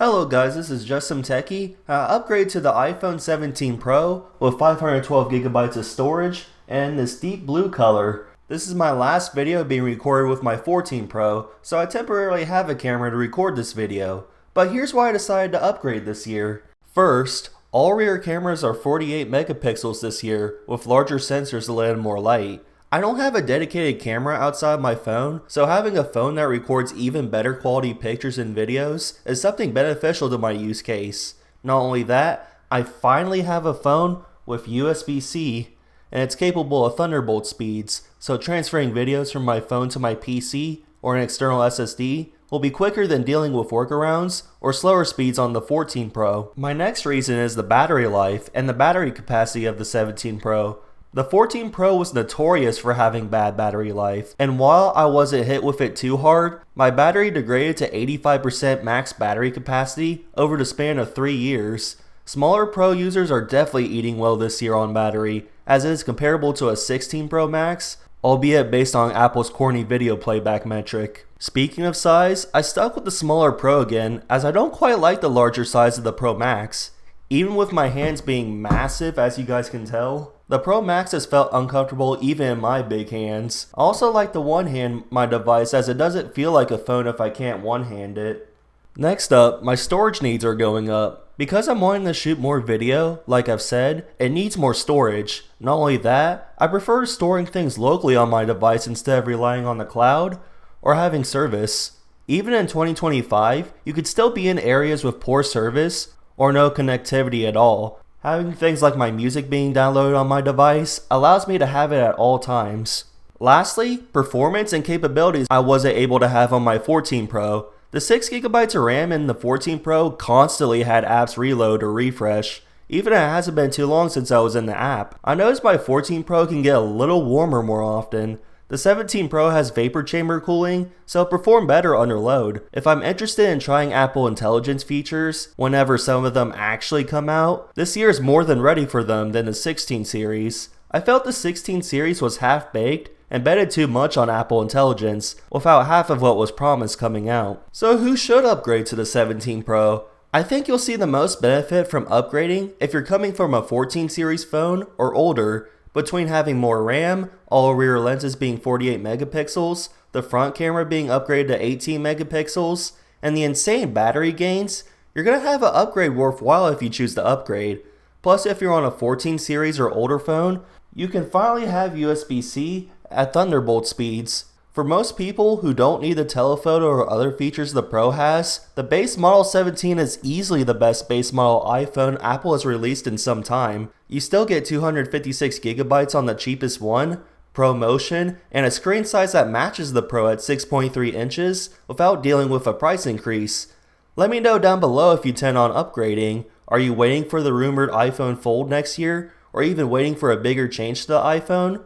Hello guys, this is JustSomeTechie. Upgrade to the iPhone 17 Pro with 512GB of storage and this deep blue color. This is my last video being recorded with my 14 Pro, so I temporarily have a camera to record this video. But here's why I decided to upgrade this year. First, all rear cameras are 48 megapixels this year with larger sensors to let in more light. I don't have a dedicated camera outside my phone, so having a phone that records even better quality pictures and videos is something beneficial to my use case. Not only that, I finally have a phone with USB-C, and it's capable of Thunderbolt speeds, so transferring videos from my phone to my PC or an external SSD will be quicker than dealing with workarounds or slower speeds on the 14 Pro. My next reason is the battery life and the battery capacity of the 17 Pro. The 14 Pro was notorious for having bad battery life, and while I wasn't hit with it too hard, my battery degraded to 85% max battery capacity over the span of 3 years. Smaller Pro users are definitely eating well this year on battery, as it is comparable to a 16 Pro Max, albeit based on Apple's corny video playback metric. Speaking of size, I stuck with the smaller Pro again, as I don't quite like the larger size of the Pro Max. Even with my hands being massive, as you guys can tell, the Pro Max has felt uncomfortable even in my big hands. I also like to one-hand my device as it doesn't feel like a phone if I can't one-hand it. Next up, my storage needs are going up. Because I'm wanting to shoot more video, like I've said, it needs more storage. Not only that, I prefer storing things locally on my device instead of relying on the cloud or having service. Even in 2025, you could still be in areas with poor service or no connectivity at all. Having things like my music being downloaded on my device allows me to have it at all times. Lastly, performance and capabilities I wasn't able to have on my 14 Pro. The 6GB of RAM in the 14 Pro constantly had apps reload or refresh, even if it hasn't been too long since I was in the app. I noticed my 14 Pro can get a little warmer more often. The 17 Pro has vapor chamber cooling, so it'll perform better under load. If I'm interested in trying Apple Intelligence features, whenever some of them actually come out, this year is more than ready for them than the 16 series. I felt the 16 series was half-baked and betted too much on Apple Intelligence, without half of what was promised coming out. So who should upgrade to the 17 Pro? I think you'll see the most benefit from upgrading if you're coming from a 14 series phone or older. Between having more RAM, all rear lenses being 48 megapixels, the front camera being upgraded to 18 megapixels, and the insane battery gains, you're going to have an upgrade worthwhile if you choose to upgrade. Plus, if you're on a 14 series or older phone, you can finally have USB-C at Thunderbolt speeds. For most people who don't need the telephoto or other features the Pro has, the base model 17 is easily the best base model iPhone Apple has released in some time. You still get 256GB on the cheapest one, Pro Motion, and a screen size that matches the Pro at 6.3 inches without dealing with a price increase. Let me know down below if you intend on upgrading. Are you waiting for the rumored iPhone Fold next year, or even waiting for a bigger change to the iPhone?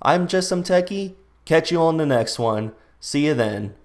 I'm JustSomeTechie. Catch you on the next one. See you then.